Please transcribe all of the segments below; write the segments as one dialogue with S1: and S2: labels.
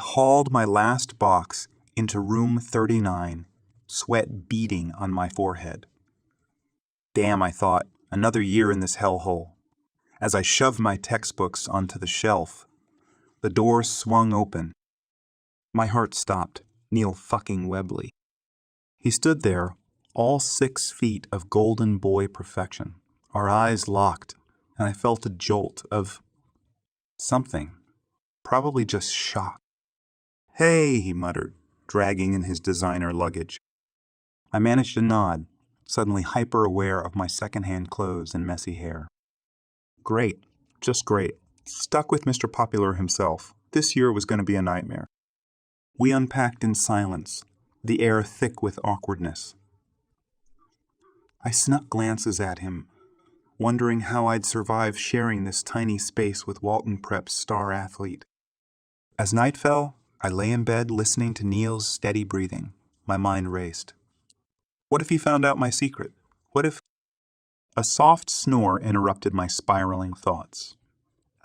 S1: hauled my last box into room 39, sweat beading on my forehead. Damn, I thought, another year in this hellhole. As I shoved my textbooks onto the shelf, the door swung open. My heart stopped. Neil fucking Webley. He stood there, all 6 feet of golden boy perfection. Our eyes locked, and I felt a jolt of something. Probably just shock. "Hey," he muttered, dragging in his designer luggage. I managed to nod, suddenly hyper-aware of my second-hand clothes and messy hair. Great. Just great. Stuck with Mr. Popular himself. This year was going to be a nightmare. We unpacked in silence, the air thick with awkwardness. I snuck glances at him, wondering how I'd survive sharing this tiny space with Walton Prep's star athlete. As night fell, I lay in bed listening to Neil's steady breathing. My mind raced. What if he found out my secret? What if... A soft snore interrupted my spiraling thoughts.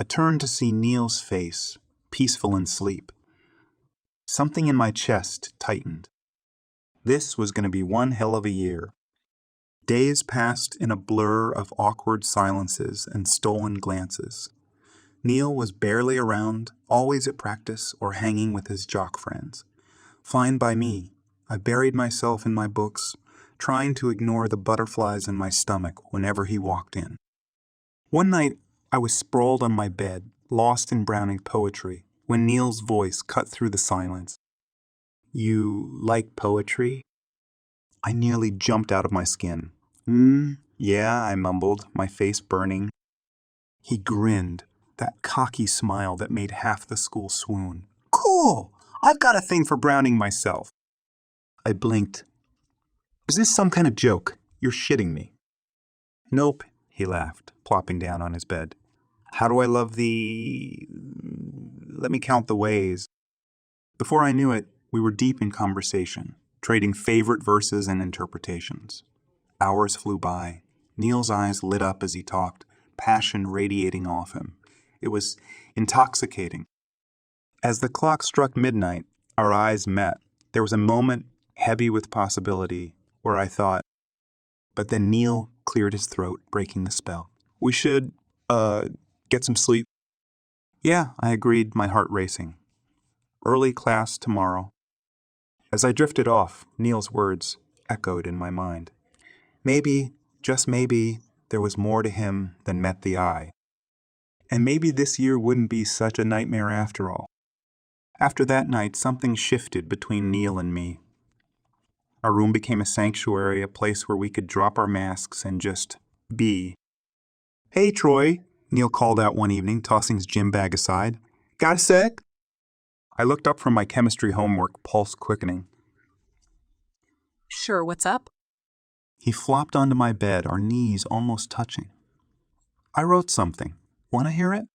S1: I turned to see Neil's face, peaceful in sleep. Something in my chest tightened. This was going to be one hell of a year. Days passed in a blur of awkward silences and stolen glances. Neil was barely around, always at practice or hanging with his jock friends. Fine by me. I buried myself in my books, trying to ignore the butterflies in my stomach whenever he walked in. One night, I was sprawled on my bed, lost in Browning poetry, when Neil's voice cut through the silence. "You like poetry?" I nearly jumped out of my skin. Yeah, I mumbled, my face burning. He grinned, that cocky smile that made half the school swoon. "Cool! I've got a thing for Browning myself." I blinked. "Is this some kind of joke? You're shitting me." "Nope," he laughed, plopping down on his bed. "How do I love the... Let me count the ways." Before I knew it, we were deep in conversation, trading favorite verses and interpretations. Hours flew by. Neil's eyes lit up as he talked, passion radiating off him. It was intoxicating. As the clock struck midnight, our eyes met. There was a moment, heavy with possibility, where I thought, but then Neil cleared his throat, breaking the spell. "We should, get some sleep." "Yeah," I agreed, my heart racing. "Early class tomorrow." As I drifted off, Neil's words echoed in my mind. Maybe, just maybe, there was more to him than met the eye. And maybe this year wouldn't be such a nightmare after all. After that night, something shifted between Neil and me. Our room became a sanctuary, a place where we could drop our masks and just be. "Hey, Troy," Neil called out one evening, tossing his gym bag aside. "Got a sec?" I looked up from my chemistry homework, pulse quickening.
S2: "Sure, what's up?"
S1: He flopped onto my bed, our knees almost touching. "I wrote something. Want to hear it?"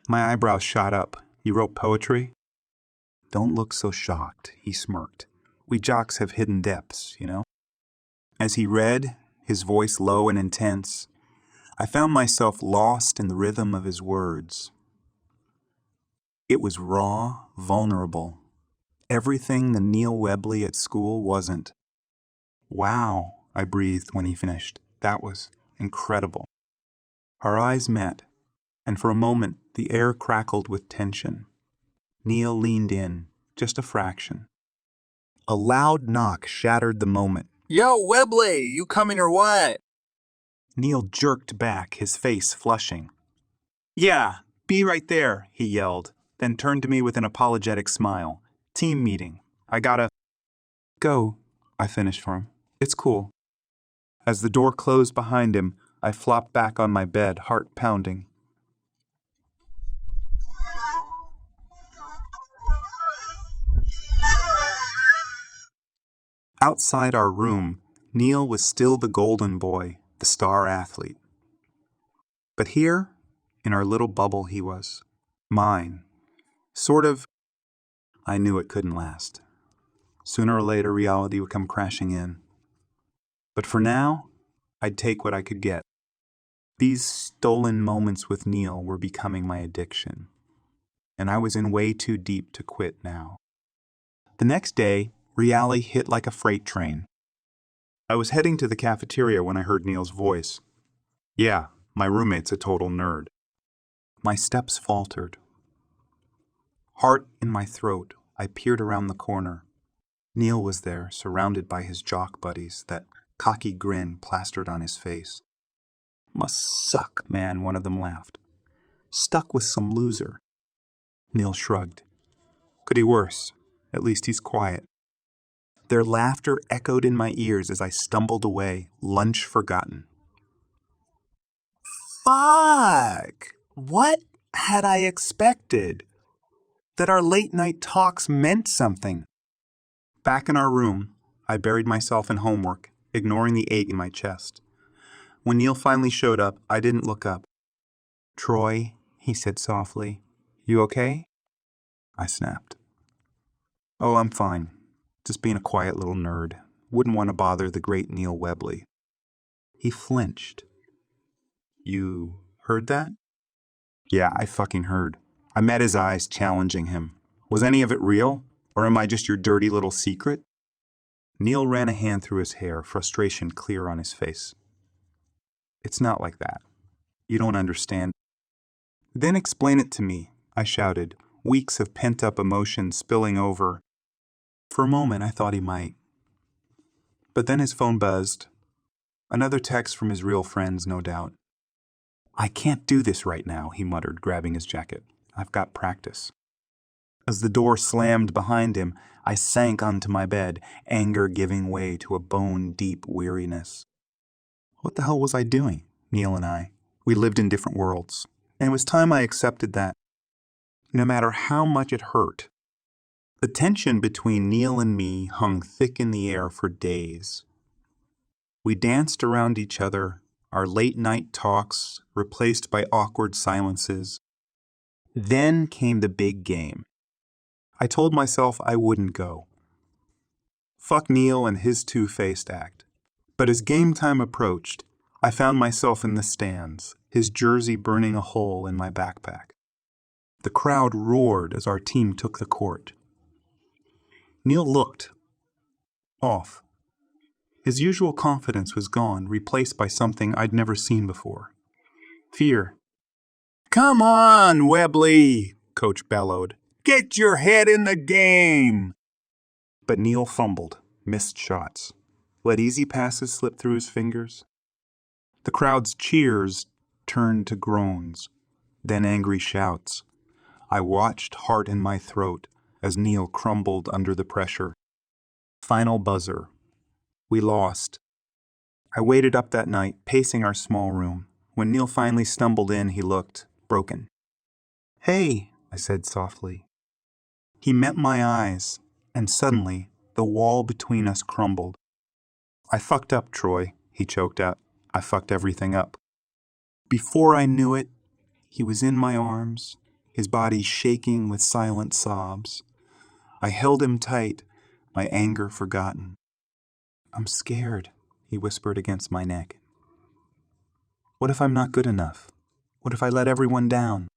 S1: My eyebrows shot up. "You wrote poetry?" "Don't look so shocked," he smirked. "We jocks have hidden depths, you know." As he read, his voice low and intense, I found myself lost in the rhythm of his words. It was raw, vulnerable. Everything the Neil Webley at school wasn't. "Wow," I breathed when he finished. "That was incredible." Our eyes met, and for a moment the air crackled with tension. Neil leaned in, just a fraction. A loud knock shattered the moment.
S3: "Yo, Webley, you coming or what?"
S1: Neil jerked back, his face flushing. "Yeah, be right there," he yelled, then turned to me with an apologetic smile. "Team meeting. I gotta..." "Go," I finished for him. "It's cool." As the door closed behind him, I flopped back on my bed, heart pounding. Outside our room, Neil was still the golden boy, the star athlete. But here, in our little bubble, he was mine. Sort of. I knew it couldn't last. Sooner or later, reality would come crashing in. But for now, I'd take what I could get. These stolen moments with Neil were becoming my addiction. and I was in way too deep to quit now. The next day, reality hit like a freight train. I was heading to the cafeteria when I heard Neil's voice. Yeah, my roommate's a total nerd. My steps faltered. Heart in my throat, I peered around the corner. Neil was there, surrounded by his jock buddies, that cocky grin plastered on his face. Must suck, man, one of them laughed. Stuck with some loser. Neil shrugged. Could be worse. At least he's quiet. Their laughter echoed in my ears as I stumbled away, lunch forgotten. Fuck! What had I expected? That our late-night talks meant something. Back in our room, I buried myself in homework, ignoring the ache in my chest. When Neil finally showed up, I didn't look up. Troy, he said softly, you okay? I snapped. Oh, I'm fine. Just being a quiet little nerd. Wouldn't want to bother the great Neil Webley. He flinched. You heard that? Yeah, I fucking heard. I met his eyes challenging him. Was any of it real? Or am I just your dirty little secret? Neil ran a hand through his hair, frustration clear on his face. It's not like that. You don't understand. Then explain it to me, I shouted, weeks of pent-up emotion spilling over. For a moment, I thought he might. But then his phone buzzed. Another text from his real friends, no doubt. I can't do this right now, he muttered, grabbing his jacket. I've got practice. As the door slammed behind him, I sank onto my bed, anger giving way to a bone-deep weariness. What the hell was I doing, Neil and I? We lived in different worlds, and it was time I accepted that. No matter how much it hurt, the tension between Neil and me hung thick in the air for days. We danced around each other, our late-night talks replaced by awkward silences. Then came the big game. I told myself I wouldn't go. Fuck Neil and his two-faced act. But as game time approached, I found myself in the stands, his jersey burning a hole in my backpack. The crowd roared as our team took the court. Neil looked off. His usual confidence was gone, replaced by something I'd never seen before. Fear. Come on, Webley, Coach bellowed. Get your head in the game! But Neil fumbled, missed shots, let easy passes slip through his fingers. The crowd's cheers turned to groans, then angry shouts. I watched, heart in my throat, as Neil crumbled under the pressure. Final buzzer. We lost. I waited up that night, pacing our small room. When Neil finally stumbled in, he looked broken. Hey, I said softly. He met my eyes, and suddenly, the wall between us crumbled. I fucked up, Troy, he choked out. I fucked everything up. Before I knew it, he was in my arms, his body shaking with silent sobs. I held him tight, my anger forgotten. I'm scared, he whispered against my neck. What if I'm not good enough? What if I let everyone down?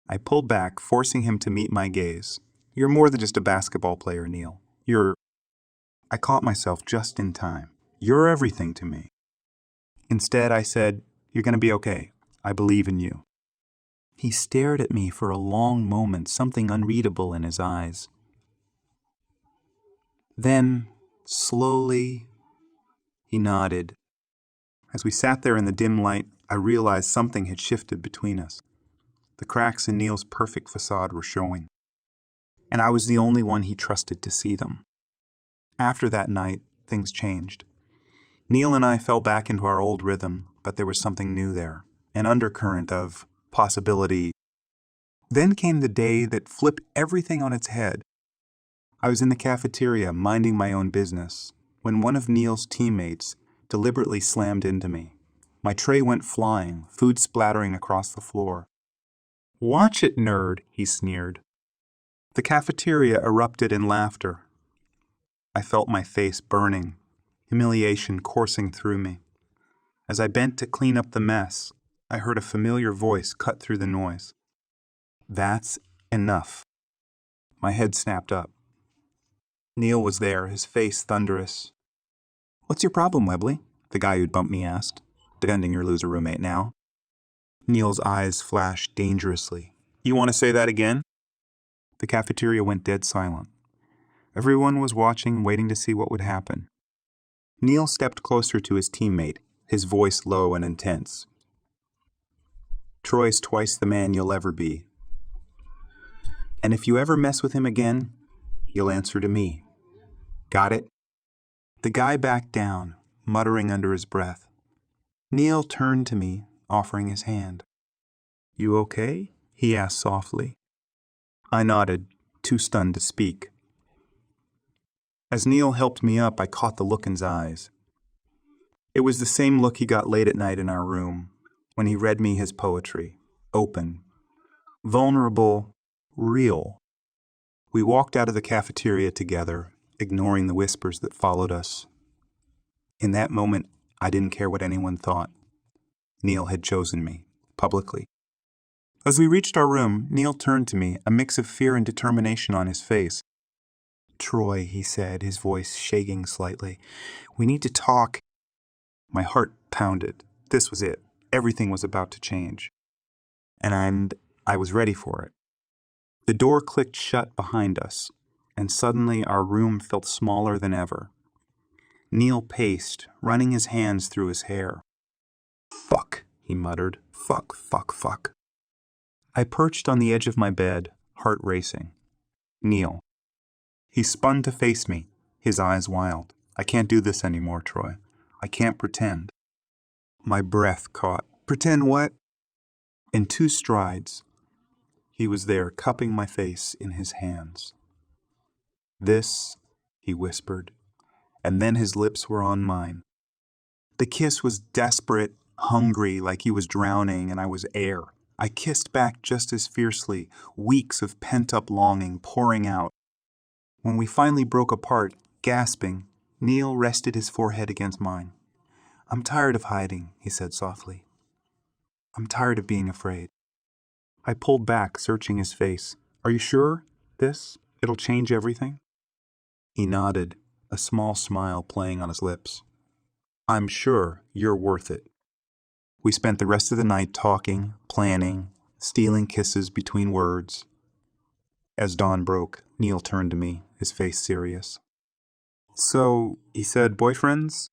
S1: I pulled back, forcing him to meet my gaze. You're more than just a basketball player, Neil. I caught myself just in time. You're everything to me. Instead, I said, you're going to be okay. I believe in you. He stared at me for a long moment, something unreadable in his eyes. Then, slowly, he nodded. As we sat there in the dim light, I realized something had shifted between us. The cracks in Neil's perfect facade were showing, and I was the only one he trusted to see them. After that night, things changed. Neil and I fell back into our old rhythm, but there was something new there, an undercurrent of possibility. Then came the day that flipped everything on its head. I was in the cafeteria, minding my own business, when one of Neil's teammates deliberately slammed into me. My tray went flying, food splattering across the floor. Watch it, nerd, he sneered. The cafeteria erupted in laughter. I felt my face burning, humiliation coursing through me. As I bent to clean up the mess, I heard a familiar voice cut through the noise. That's Enough. My head snapped up. Neil was there, his face thunderous. "What's your problem, Webley?" the guy who'd bumped me asked, defending your loser roommate now. Neil's eyes flashed dangerously. "You want to say that again?" The cafeteria went dead silent. Everyone was watching, waiting to see what would happen. Neil stepped closer to his teammate, his voice low and intense. "Troy's twice the man you'll ever be. And if you ever mess with him again, you'll answer to me. Got it?" The guy backed down, muttering under his breath. Neil turned to me, offering his hand. "You okay?" he asked softly. I nodded, too stunned to speak. As Neil helped me up, I caught the look in his eyes. It was the same look he got late at night in our room, when he read me his poetry. Open, vulnerable, real. We walked out of the cafeteria together, ignoring the whispers that followed us. In that moment, I didn't care what anyone thought. Neil had chosen me, publicly. As we reached our room, Neil turned to me, a mix of fear and determination on his face. "Troy," he said, his voice shaking slightly, "we need to talk." My heart pounded. This was it. Everything was about to change. And I was ready for it. The door clicked shut behind us, and suddenly our room felt smaller than ever. Neil paced, running his hands through his hair. "Fuck," he muttered. "Fuck, fuck, fuck." I perched on the edge of my bed, heart racing. Neil. He spun to face me, his eyes wild. "I can't do this anymore, Troy. I can't pretend." My breath caught. "Pretend what?" In 2 strides, he was there, cupping my face in his hands. "This," he whispered, and then his lips were on mine. The kiss was desperate, hungry, like he was drowning and I was air. I kissed back just as fiercely, weeks of pent-up longing pouring out. When we finally broke apart, gasping, Neil rested his forehead against mine. "I'm tired of hiding," he said softly. "I'm tired of being afraid." I pulled back, searching his face. "Are you sure? It'll change everything?" He nodded, a small smile playing on his lips. "I'm sure you're worth it." We spent the rest of the night talking, planning, stealing kisses between words. As dawn broke, Neil turned to me, his face serious. "So," he said, "boyfriends?"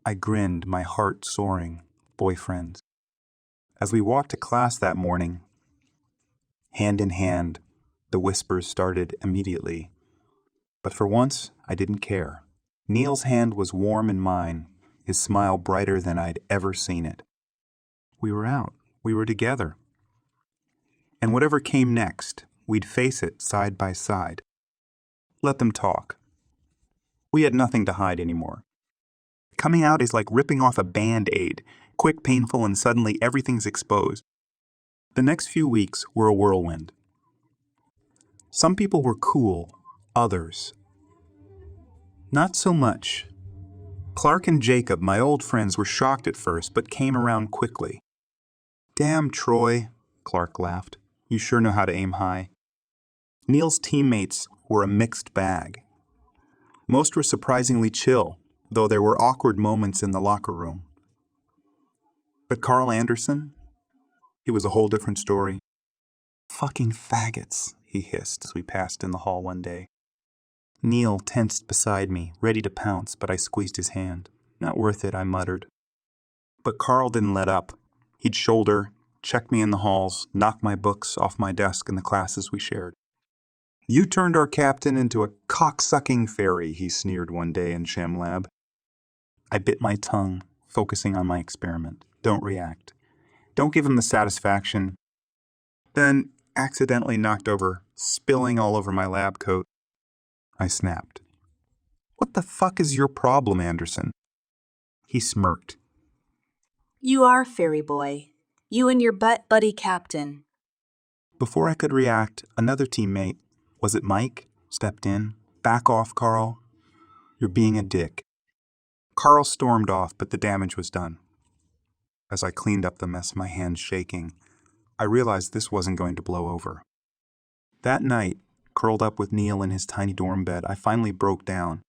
S1: I grinned, my heart soaring. Boyfriends. As we walked to class that morning, hand in hand, the whispers started immediately. But for once, I didn't care. Neil's hand was warm in mine, his smile brighter than I'd ever seen it. We were out. We were together. And whatever came next, we'd face it side by side. Let them talk. We had nothing to hide anymore. Coming out is like ripping off a Band-Aid, quick, painful, and suddenly everything's exposed. The next few weeks were a whirlwind. Some people were cool, others, not so much. Clark and Jacob, my old friends, were shocked at first, but came around quickly. "Damn, Troy," Clark laughed. "You sure know how to aim high." Neil's teammates were a mixed bag. Most were surprisingly chill, though there were awkward moments in the locker room. But Carl Anderson? He was a whole different story. "Fucking faggots," he hissed as we passed in the hall one day. Neil tensed beside me, ready to pounce, but I squeezed his hand. "Not worth it," I muttered. But Carl didn't let up. He'd shoulder, check me in the halls, knock my books off my desk in the classes we shared. "You turned our captain into a cock-sucking fairy," he sneered one day in Chem Lab. I bit my tongue, focusing on my experiment. Don't react. Don't give him the satisfaction. Then accidentally knocked over, spilling all over my lab coat. I snapped. "What the fuck is your problem, Anderson?" He smirked.
S2: "You are fairy boy. You and your butt buddy captain."
S1: Before I could react, another teammate, was it Mike, stepped in. "Back off, Carl. You're being a dick." Carl stormed off, but the damage was done. As I cleaned up the mess, my hands shaking, I realized this wasn't going to blow over. That night, curled up with Neil in his tiny dorm bed, I finally broke down.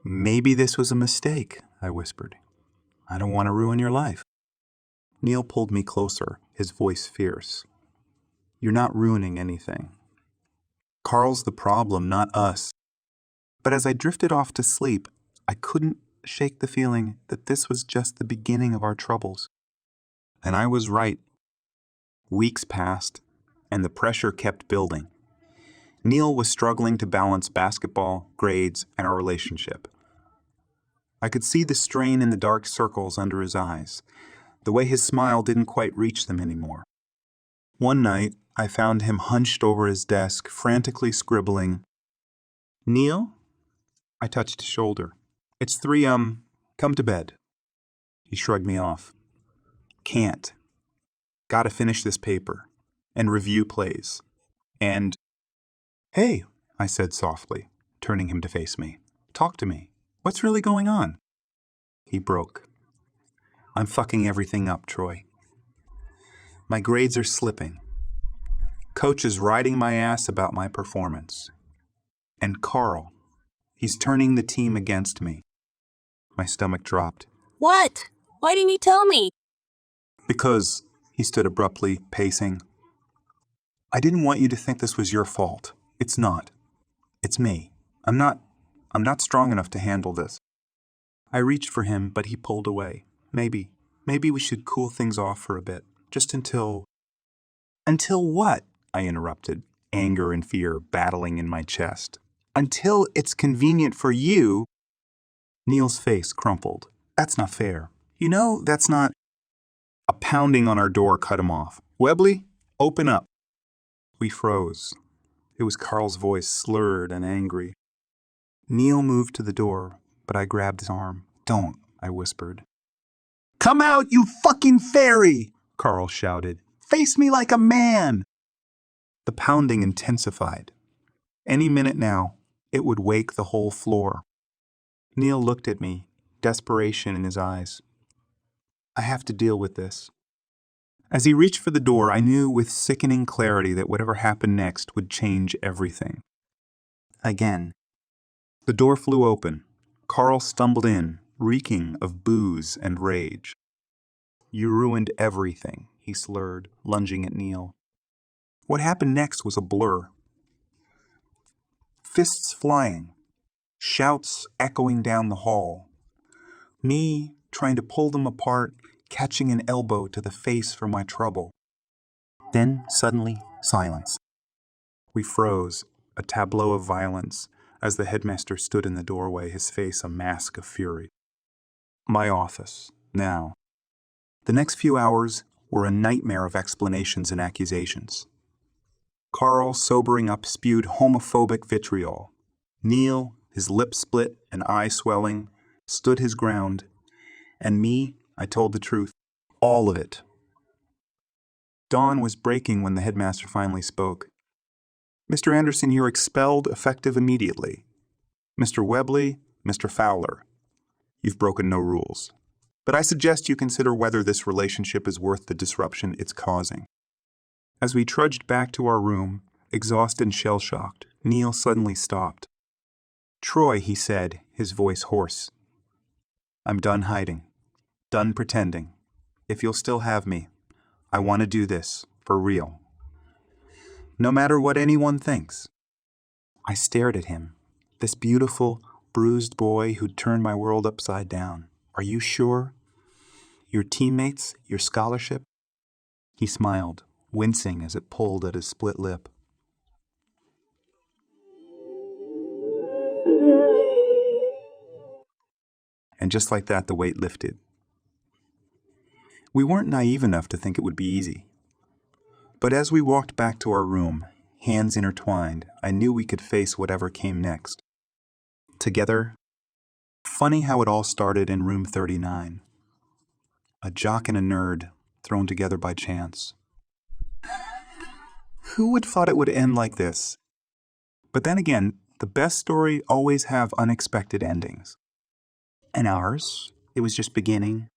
S1: "Maybe this was a mistake," I whispered. "I don't want to ruin your life." Neil pulled me closer, his voice fierce. "You're not ruining anything. Carl's the problem, not us." But as I drifted off to sleep, I couldn't shake the feeling that this was just the beginning of our troubles. And I was right. Weeks passed, and the pressure kept building. Neil was struggling to balance basketball, grades, and our relationship. I could see the strain in the dark circles under his eyes, the way his smile didn't quite reach them anymore. One night, I found him hunched over his desk, frantically scribbling. "Neil?" I touched his shoulder. "It's 3, come to bed." He shrugged me off. "Can't. Gotta finish this paper. And review plays. And..." "Hey," I said softly, turning him to face me. "Talk to me. What's really going on?" He broke. "I'm fucking everything up, Troy. My grades are slipping. Coach is riding my ass about my performance. And Carl, he's turning the team against me." My stomach dropped.
S4: What? Why didn't you tell me?
S1: "Because," he stood abruptly, pacing, "I didn't want you to think this was your fault. It's not. It's me. I'm not strong enough to handle this." I reached for him, but he pulled away. Maybe we should cool things off for a bit, just until..." "Until what?" I interrupted, anger and fear battling in my chest. "Until it's convenient for you." Neil's face crumpled. "That's not fair. You know, that's not..." A pounding on our door cut him off. "Webley, open up." We froze. It was Carl's voice, slurred and angry. Neil moved to the door, but I grabbed his arm. "Don't," I whispered. "Come out, you fucking fairy!" Carl shouted. "Face me like a man!" The pounding intensified. Any minute now, it would wake the whole floor. Neil looked at me, desperation in his eyes. "I have to deal with this." As he reached for the door, I knew with sickening clarity that whatever happened next would change everything. Again. The door flew open. Carl stumbled in, reeking of booze and rage. "You ruined everything," he slurred, lunging at Neil. What happened next was a blur. Fists flying, shouts echoing down the hall. Me trying to pull them apart, catching an elbow to the face for my trouble. Then, suddenly, silence. We froze, a tableau of violence, as the headmaster stood in the doorway, his face a mask of fury. My office, now. The next few hours were a nightmare of explanations and accusations. Carl, sobering up, spewed homophobic vitriol. Neil, his lip split and eye swelling, stood his ground. And me, I told the truth. All of it. Dawn was breaking when the headmaster finally spoke. "Mr. Anderson, you're expelled, effective immediately. Mr. Webley, Mr. Fowler. You've broken no rules. But I suggest you consider whether this relationship is worth the disruption it's causing." As we trudged back to our room, exhausted and shell-shocked, Neil suddenly stopped. "Troy," he said, his voice hoarse. "I'm done hiding. Done pretending. If you'll still have me, I want to do this, for real. No matter what anyone thinks." I stared at him, this beautiful, bruised boy who'd turned my world upside down. "Are you sure? Your teammates, your scholarship?" He smiled, wincing as it pulled at his split lip. And just like that, the weight lifted. We weren't naive enough to think it would be easy. But as we walked back to our room, hands intertwined, I knew we could face whatever came next. Together. Funny how it all started in room 39. A jock and a nerd thrown together by chance. Who would have thought it would end like this? But then again, the best story always have unexpected endings. And ours, it was just beginning,